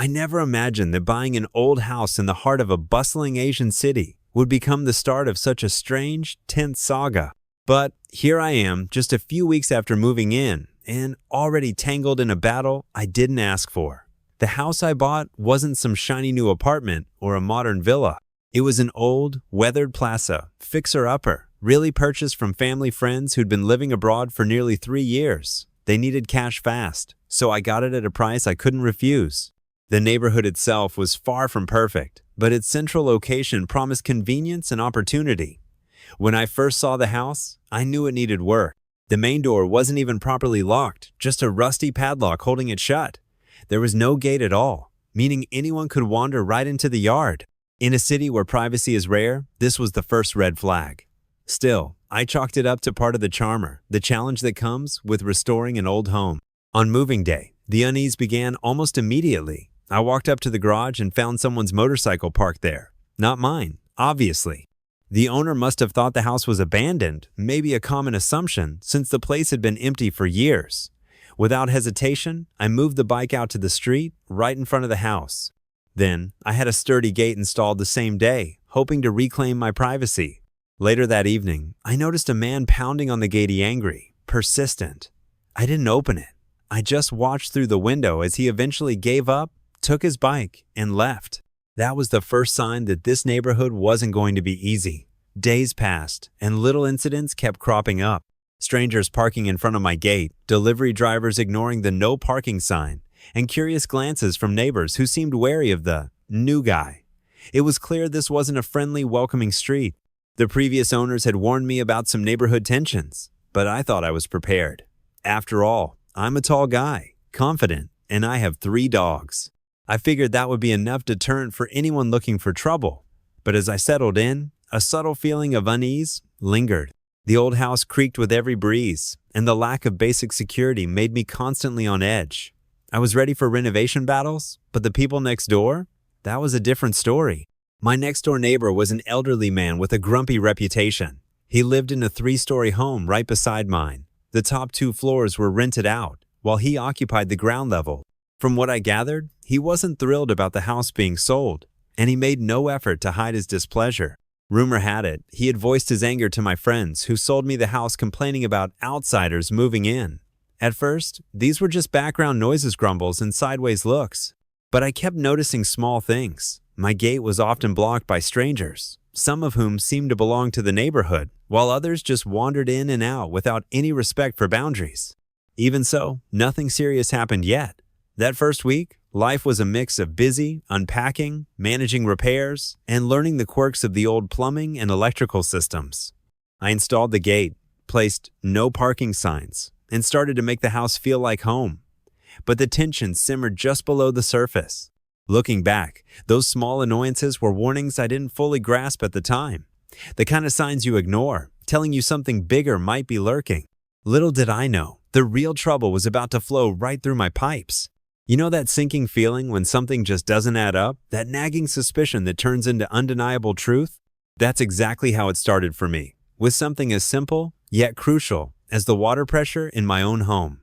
I never imagined that buying an old house in the heart of a bustling Asian city would become the start of such a strange, tense saga. But here I am, just a few weeks after moving in, and already tangled in a battle I didn't ask for. The house I bought wasn't some shiny new apartment or a modern villa. It was an old, weathered plaza, fixer-upper, really purchased from family friends who'd been living abroad for nearly 3 years. They needed cash fast, so I got it at a price I couldn't refuse. The neighborhood itself was far from perfect, but its central location promised convenience and opportunity. When I first saw the house, I knew it needed work. The main door wasn't even properly locked, just a rusty padlock holding it shut. There was no gate at all, meaning anyone could wander right into the yard. In a city where privacy is rare, this was the first red flag. Still, I chalked it up to part of the charmer, the challenge that comes with restoring an old home. On moving day, the unease began almost immediately. I walked up to the garage and found someone's motorcycle parked there. Not mine, obviously. The owner must have thought the house was abandoned, maybe a common assumption, since the place had been empty for years. Without hesitation, I moved the bike out to the street, right in front of the house. Then, I had a sturdy gate installed the same day, hoping to reclaim my privacy. Later that evening, I noticed a man pounding on the gate, angry, persistent. I didn't open it. I just watched through the window as he eventually gave up, took his bike, and left. That was the first sign that this neighborhood wasn't going to be easy. Days passed, and little incidents kept cropping up. Strangers parking in front of my gate, delivery drivers ignoring the no parking sign, and curious glances from neighbors who seemed wary of the new guy. It was clear this wasn't a friendly, welcoming street. The previous owners had warned me about some neighborhood tensions, but I thought I was prepared. After all, I'm a tall guy, confident, and I have 3 dogs. I figured that would be enough deterrent for anyone looking for trouble. But as I settled in, a subtle feeling of unease lingered. The old house creaked with every breeze, and the lack of basic security made me constantly on edge. I was ready for renovation battles, but the people next door? That was a different story. My next-door neighbor was an elderly man with a grumpy reputation. He lived in a 3-story home right beside mine. The top 2 floors were rented out, while he occupied the ground level. From what I gathered, he wasn't thrilled about the house being sold, and he made no effort to hide his displeasure. Rumor had it, he had voiced his anger to my friends who sold me the house, complaining about outsiders moving in. At first, these were just background noises, grumbles, and sideways looks. But I kept noticing small things. My gate was often blocked by strangers, some of whom seemed to belong to the neighborhood, while others just wandered in and out without any respect for boundaries. Even so, nothing serious happened yet. That first week, life was a mix of busy, unpacking, managing repairs, and learning the quirks of the old plumbing and electrical systems. I installed the gate, placed no parking signs, and started to make the house feel like home. But the tension simmered just below the surface. Looking back, those small annoyances were warnings I didn't fully grasp at the time. The kind of signs you ignore, telling you something bigger might be lurking. Little did I know, the real trouble was about to flow right through my pipes. You know that sinking feeling when something just doesn't add up? That nagging suspicion that turns into undeniable truth? That's exactly how it started for me, with something as simple, yet crucial, as the water pressure in my own home.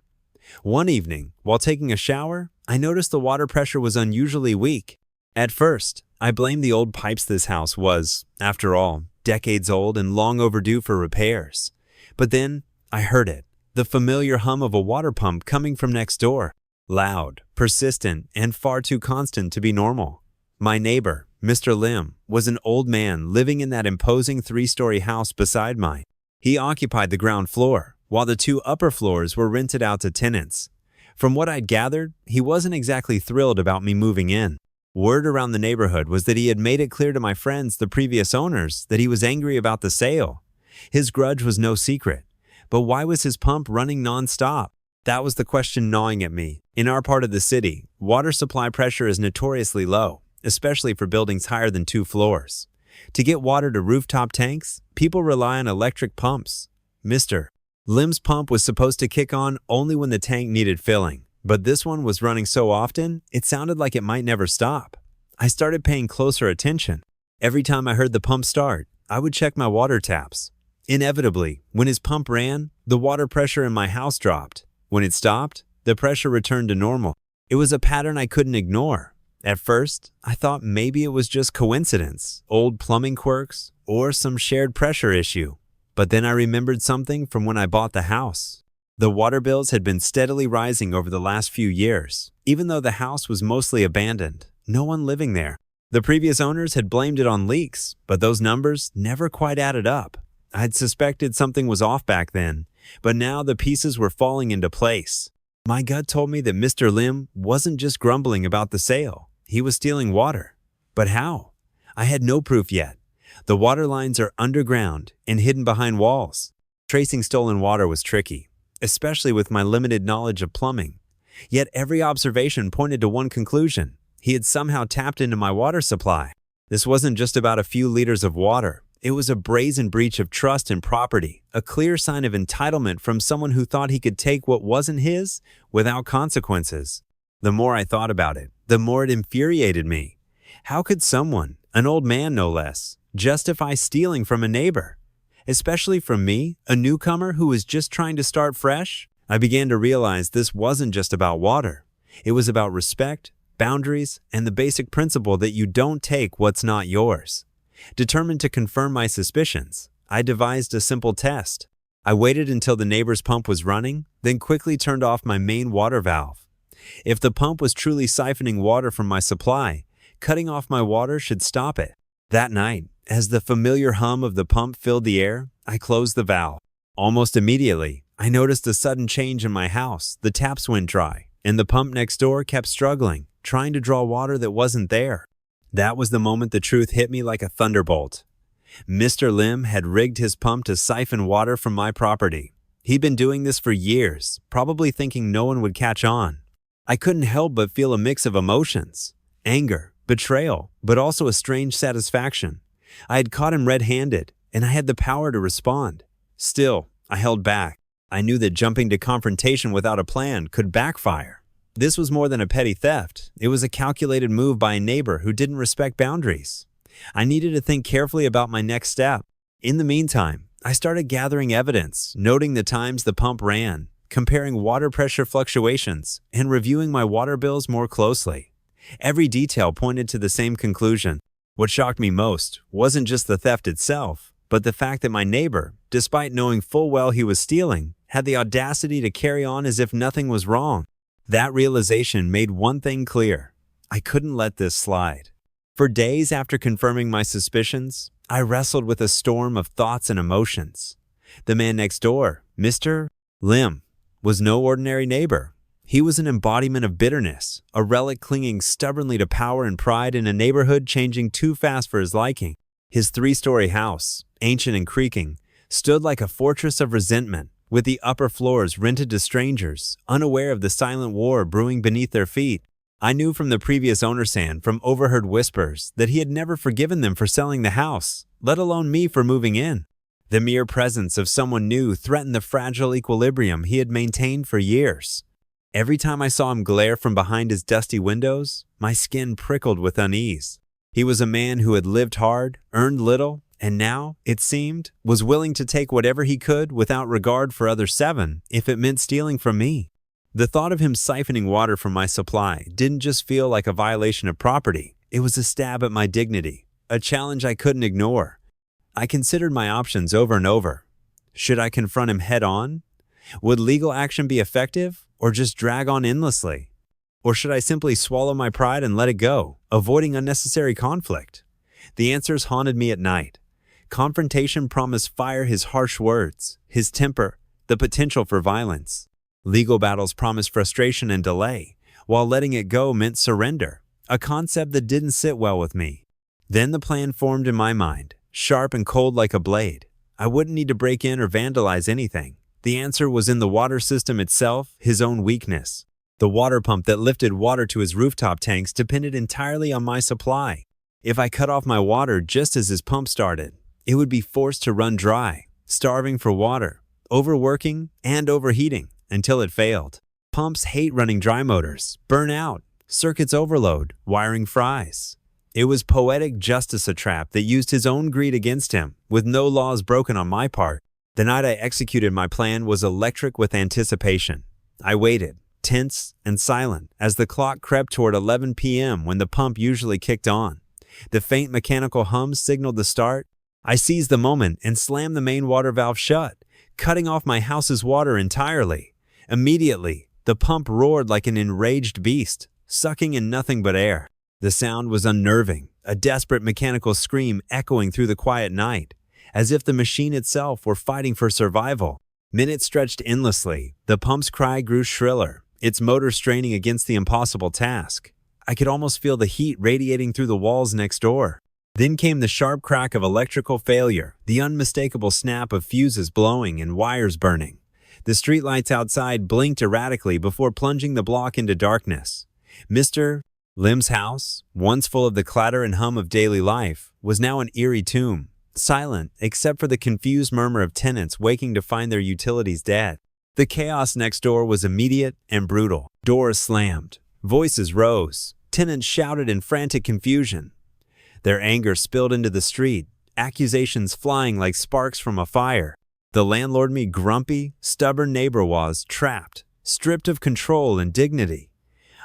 One evening, while taking a shower, I noticed the water pressure was unusually weak. At first, I blamed the old pipes. This house was, after all, decades old and long overdue for repairs. But then, I heard it, the familiar hum of a water pump coming from next door. Loud, persistent, and far too constant to be normal. My neighbor, Mr. Lim, was an old man living in that imposing 3-story house beside mine. He occupied the ground floor, while the 2 upper floors were rented out to tenants. From what I'd gathered, he wasn't exactly thrilled about me moving in. Word around the neighborhood was that he had made it clear to my friends, the previous owners, that he was angry about the sale. His grudge was no secret. But why was his pump running non-stop? That was the question gnawing at me. In our part of the city, water supply pressure is notoriously low, especially for buildings higher than 2 floors. To get water to rooftop tanks, people rely on electric pumps. Mr. Lim's pump was supposed to kick on only when the tank needed filling, but this one was running so often, it sounded like it might never stop. I started paying closer attention. Every time I heard the pump start, I would check my water taps. Inevitably, when his pump ran, the water pressure in my house dropped. When it stopped, the pressure returned to normal. It was a pattern I couldn't ignore. At first, I thought maybe it was just coincidence, old plumbing quirks, or some shared pressure issue. But then I remembered something from when I bought the house. The water bills had been steadily rising over the last few years, even though the house was mostly abandoned, no one living there. The previous owners had blamed it on leaks, but those numbers never quite added up. I'd suspected something was off back then, but now the pieces were falling into place. My gut told me that Mr. Lim wasn't just grumbling about the sale. He was stealing water. But how? I had no proof yet. The water lines are underground and hidden behind walls. Tracing stolen water was tricky, especially with my limited knowledge of plumbing. Yet every observation pointed to one conclusion. He had somehow tapped into my water supply. This wasn't just about a few liters of water. It was a brazen breach of trust and property, a clear sign of entitlement from someone who thought he could take what wasn't his without consequences. The more I thought about it, the more it infuriated me. How could someone, an old man no less, justify stealing from a neighbor? Especially from me, a newcomer who was just trying to start fresh? I began to realize this wasn't just about water. It was about respect, boundaries, and the basic principle that you don't take what's not yours. Determined to confirm my suspicions, I devised a simple test. I waited until the neighbor's pump was running, then quickly turned off my main water valve. If the pump was truly siphoning water from my supply, cutting off my water should stop it. That night, as the familiar hum of the pump filled the air, I closed the valve. Almost immediately, I noticed a sudden change in my house. The taps went dry, and the pump next door kept struggling, trying to draw water that wasn't there. That was the moment the truth hit me like a thunderbolt. Mr. Lim had rigged his pump to siphon water from my property. He'd been doing this for years, probably thinking no one would catch on. I couldn't help but feel a mix of emotions: anger, betrayal, but also a strange satisfaction. I had caught him red-handed, and I had the power to respond. Still, I held back. I knew that jumping to confrontation without a plan could backfire. This was more than a petty theft. It was a calculated move by a neighbor who didn't respect boundaries. I needed to think carefully about my next step. In the meantime, I started gathering evidence, noting the times the pump ran, comparing water pressure fluctuations, and reviewing my water bills more closely. Every detail pointed to the same conclusion. What shocked me most wasn't just the theft itself, but the fact that my neighbor, despite knowing full well he was stealing, had the audacity to carry on as if nothing was wrong. That realization made one thing clear: I couldn't let this slide. For days after confirming my suspicions, I wrestled with a storm of thoughts and emotions. The man next door, Mr. Lim, was no ordinary neighbor. He was an embodiment of bitterness, a relic clinging stubbornly to power and pride in a neighborhood changing too fast for his liking. His three-story house, ancient and creaking, stood like a fortress of resentment, with the upper floors rented to strangers, unaware of the silent war brewing beneath their feet. I knew from the previous owner's hand, from overheard whispers, that he had never forgiven them for selling the house, let alone me for moving in. The mere presence of someone new threatened the fragile equilibrium he had maintained for years. Every time I saw him glare from behind his dusty windows, my skin prickled with unease. He was a man who had lived hard, earned little, and now, it seemed, was willing to take whatever he could without regard for other seven, if it meant stealing from me. The thought of him siphoning water from my supply didn't just feel like a violation of property. It was a stab at my dignity, a challenge I couldn't ignore. I considered my options over and over. Should I confront him head-on? Would legal action be effective, or just drag on endlessly? Or should I simply swallow my pride and let it go, avoiding unnecessary conflict? The answers haunted me at night. Confrontation promised fire, his harsh words, his temper, the potential for violence. Legal battles promised frustration and delay, while letting it go meant surrender, a concept that didn't sit well with me. Then the plan formed in my mind, sharp and cold like a blade. I wouldn't need to break in or vandalize anything. The answer was in the water system itself, his own weakness. The water pump that lifted water to his rooftop tanks depended entirely on my supply. If I cut off my water just as his pump started, it would be forced to run dry, starving for water, overworking, and overheating until it failed. Pumps hate running dry motors, burn out, circuits overload, wiring fries. It was poetic justice, a trap that used his own greed against him, with no laws broken on my part. The night I executed my plan was electric with anticipation. I waited, tense and silent as the clock crept toward 11 p.m. when the pump usually kicked on. The faint mechanical hum signaled the start. I seized the moment and slammed the main water valve shut, cutting off my house's water entirely. Immediately, the pump roared like an enraged beast, sucking in nothing but air. The sound was unnerving, a desperate mechanical scream echoing through the quiet night, as if the machine itself were fighting for survival. Minutes stretched endlessly. The pump's cry grew shriller, its motor straining against the impossible task. I could almost feel the heat radiating through the walls next door. Then came the sharp crack of electrical failure, the unmistakable snap of fuses blowing and wires burning. The streetlights outside blinked erratically before plunging the block into darkness. Mr. Lim's house, once full of the clatter and hum of daily life, was now an eerie tomb, silent except for the confused murmur of tenants waking to find their utilities dead. The chaos next door was immediate and brutal. Doors slammed. Voices rose. Tenants shouted in frantic confusion. Their anger spilled into the street, accusations flying like sparks from a fire. The landlord, me grumpy, stubborn neighbor, was trapped, stripped of control and dignity.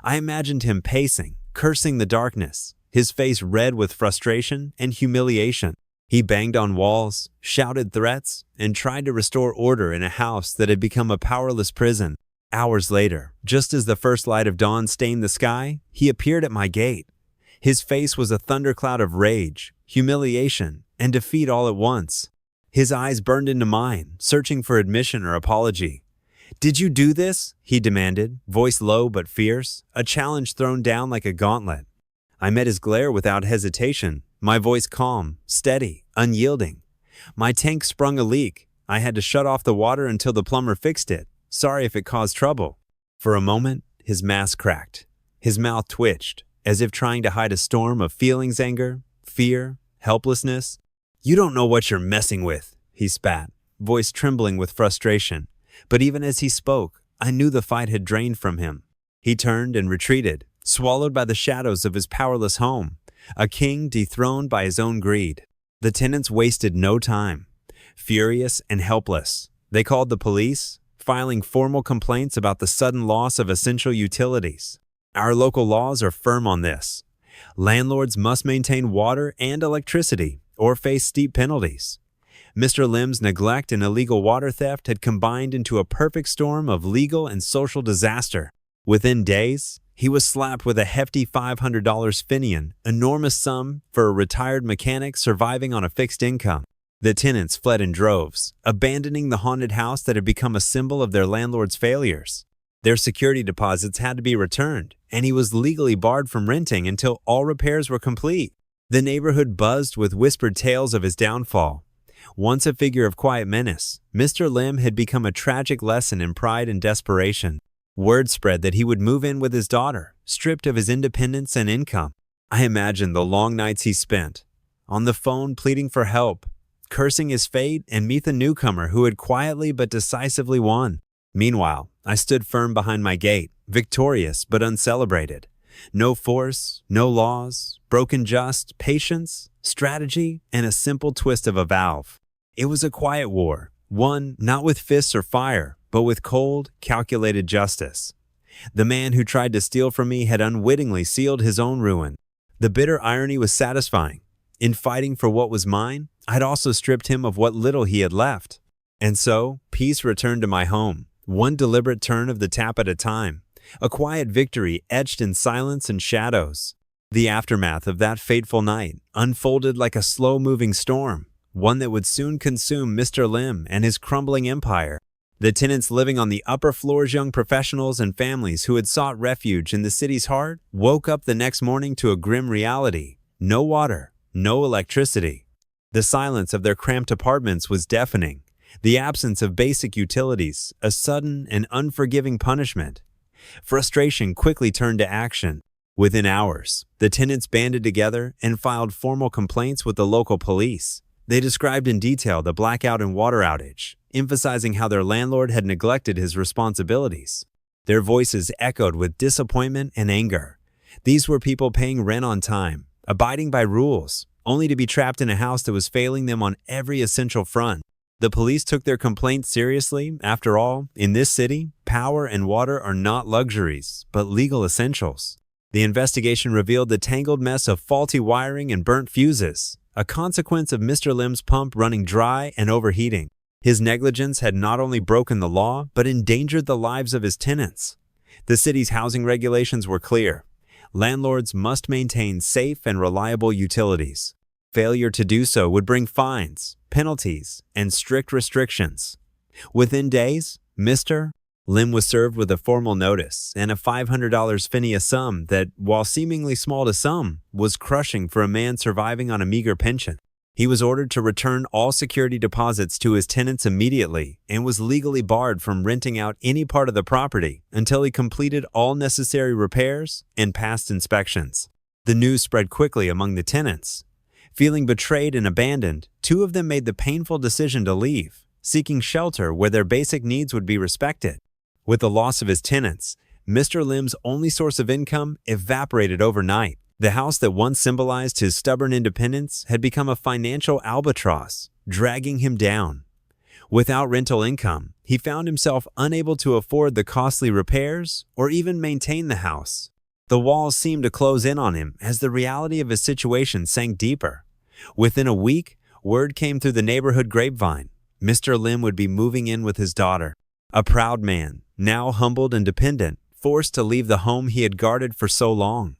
I imagined him pacing, cursing the darkness, his face red with frustration and humiliation. He banged on walls, shouted threats, and tried to restore order in a house that had become a powerless prison. Hours later, just as the first light of dawn stained the sky, he appeared at my gate. His face was a thundercloud of rage, humiliation, and defeat all at once. His eyes burned into mine, searching for admission or apology. "Did you do this?" he demanded, voice low but fierce, a challenge thrown down like a gauntlet. I met his glare without hesitation, my voice calm, steady, unyielding. My tank sprung a leak. I had to shut off the water until the plumber fixed it. Sorry if it caused trouble. For a moment, his mask cracked. His mouth twitched, as if trying to hide a storm of feelings: anger, fear, helplessness. "You don't know what you're messing with," he spat, voice trembling with frustration. But even as he spoke, I knew the fight had drained from him. He turned and retreated, swallowed by the shadows of his powerless home, a king dethroned by his own greed. The tenants wasted no time. Furious and helpless, they called the police, filing formal complaints about the sudden loss of essential utilities. Our local laws are firm on this. Landlords must maintain water and electricity or face steep penalties. Mr. Lim's neglect and illegal water theft had combined into a perfect storm of legal and social disaster. Within days, he was slapped with a hefty $500 finian, enormous sum for a retired mechanic surviving on a fixed income. The tenants fled in droves, abandoning the haunted house that had become a symbol of their landlord's failures. Their security deposits had to be returned, and he was legally barred from renting until all repairs were complete. The neighborhood buzzed with whispered tales of his downfall. Once a figure of quiet menace, Mr. Lim had become a tragic lesson in pride and desperation. Word spread that he would move in with his daughter, stripped of his independence and income. I imagined the long nights he spent on the phone pleading for help, cursing his fate, and meet the newcomer who had quietly but decisively won. Meanwhile, I stood firm behind my gate, victorious but uncelebrated. No force, no laws, broken just, patience, strategy, and a simple twist of a valve. It was a quiet war, won not with fists or fire, but with cold, calculated justice. The man who tried to steal from me had unwittingly sealed his own ruin. The bitter irony was satisfying. In fighting for what was mine, I'd also stripped him of what little he had left. And so, peace returned to my home, one deliberate turn of the tap at a time, a quiet victory etched in silence and shadows. The aftermath of that fateful night unfolded like a slow-moving storm, one that would soon consume Mr. Lim and his crumbling empire. The tenants living on the upper floors, young professionals and families who had sought refuge in the city's heart, woke up the next morning to a grim reality: no water, no electricity. The silence of their cramped apartments was deafening. The absence of basic utilities, a sudden and unforgiving punishment. Frustration quickly turned to action. Within hours, the tenants banded together and filed formal complaints with the local police. They described in detail the blackout and water outage, emphasizing how their landlord had neglected his responsibilities. Their voices echoed with disappointment and anger. These were people paying rent on time, abiding by rules, only to be trapped in a house that was failing them on every essential front. The police took their complaint seriously. After all, in this city, power and water are not luxuries, but legal essentials. The investigation revealed the tangled mess of faulty wiring and burnt fuses, a consequence of Mr. Lim's pump running dry and overheating. His negligence had not only broken the law, but endangered the lives of his tenants. The city's housing regulations were clear. Landlords must maintain safe and reliable utilities. Failure to do so would bring fines, penalties, and strict restrictions. Within days, Mr. Lim was served with a formal notice and a $500 fine, a sum that, while seemingly small to some, was crushing for a man surviving on a meager pension. He was ordered to return all security deposits to his tenants immediately and was legally barred from renting out any part of the property until he completed all necessary repairs and passed inspections. The news spread quickly among the tenants. Feeling betrayed and abandoned, two of them made the painful decision to leave, seeking shelter where their basic needs would be respected. With the loss of his tenants, Mr. Lim's only source of income evaporated overnight. The house that once symbolized his stubborn independence had become a financial albatross, dragging him down. Without rental income, he found himself unable to afford the costly repairs or even maintain the house. The walls seemed to close in on him as the reality of his situation sank deeper. Within a week, word came through the neighborhood grapevine. Mr. Lim would be moving in with his daughter. A proud man, now humbled and dependent, forced to leave the home he had guarded for so long.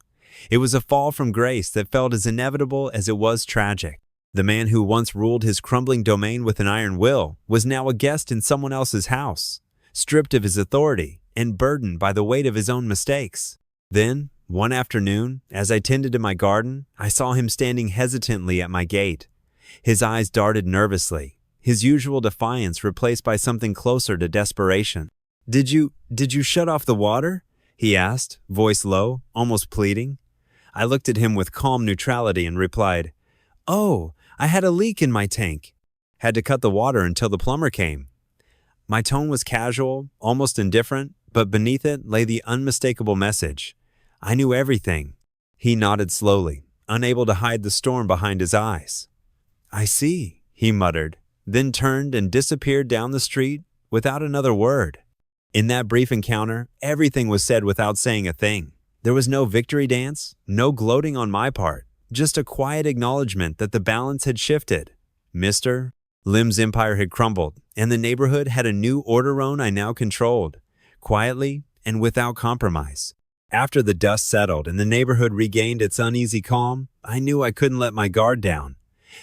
It was a fall from grace that felt as inevitable as it was tragic. The man who once ruled his crumbling domain with an iron will was now a guest in someone else's house, stripped of his authority and burdened by the weight of his own mistakes. Then, one afternoon, as I tended to my garden, I saw him standing hesitantly at my gate. His eyes darted nervously, his usual defiance replaced by something closer to desperation. Did you shut off the water?" he asked, voice low, almost pleading. I looked at him with calm neutrality and replied, "Oh, I had a leak in my tank. Had to cut the water until the plumber came." My tone was casual, almost indifferent, but beneath it lay the unmistakable message. I knew everything. He nodded slowly, unable to hide the storm behind his eyes. "I see," he muttered, then turned and disappeared down the street without another word. In that brief encounter, everything was said without saying a thing. There was no victory dance, no gloating on my part, just a quiet acknowledgement that the balance had shifted. Mr. Lim's empire had crumbled, and the neighborhood had a new orderon I now controlled, quietly and without compromise. After the dust settled and the neighborhood regained its uneasy calm, I knew I couldn't let my guard down.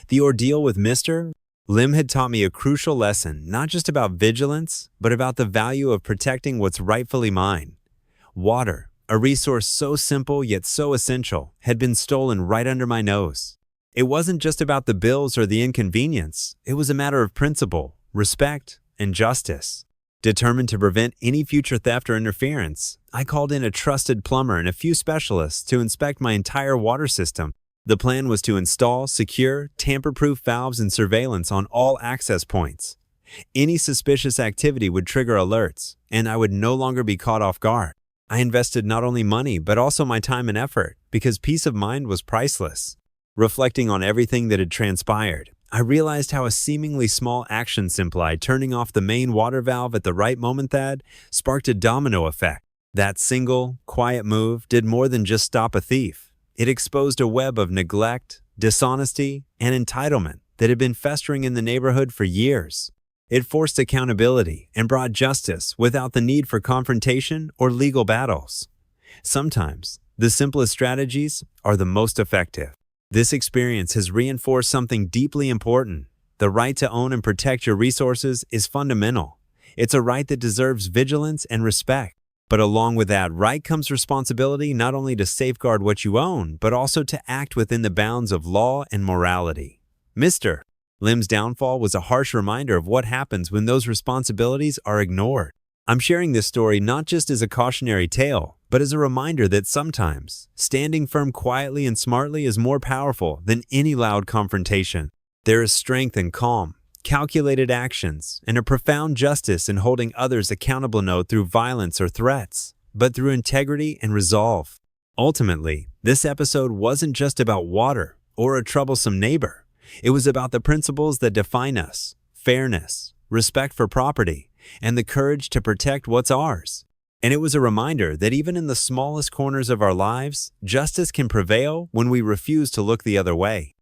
The ordeal with Mr. Lim had taught me a crucial lesson, not just about vigilance, but about the value of protecting what's rightfully mine. Water, a resource so simple yet so essential, had been stolen right under my nose. It wasn't just about the bills or the inconvenience. It was a matter of principle, respect, and justice. Determined to prevent any future theft or interference, I called in a trusted plumber and a few specialists to inspect my entire water system. The plan was to install secure, tamper-proof valves and surveillance on all access points. Any suspicious activity would trigger alerts, and I would no longer be caught off guard. I invested not only money, but also my time and effort, because peace of mind was priceless. Reflecting on everything that had transpired, I realized how a seemingly small action implied turning off the main water valve at the right moment that sparked a domino effect. That single, quiet move did more than just stop a thief. It exposed a web of neglect, dishonesty, and entitlement that had been festering in the neighborhood for years. It forced accountability and brought justice without the need for confrontation or legal battles. Sometimes, the simplest strategies are the most effective. This experience has reinforced something deeply important. The right to own and protect your resources is fundamental. It's a right that deserves vigilance and respect. But along with that right comes responsibility not only to safeguard what you own, but also to act within the bounds of law and morality. Mr. Lim's downfall was a harsh reminder of what happens when those responsibilities are ignored. I'm sharing this story not just as a cautionary tale, but as a reminder that sometimes standing firm quietly and smartly is more powerful than any loud confrontation. There is strength in calm, calculated actions, and a profound justice in holding others accountable not through violence or threats, but through integrity and resolve. Ultimately, this episode wasn't just about water or a troublesome neighbor. It was about the principles that define us: fairness, respect for property, and the courage to protect what's ours. And it was a reminder that even in the smallest corners of our lives, justice can prevail when we refuse to look the other way.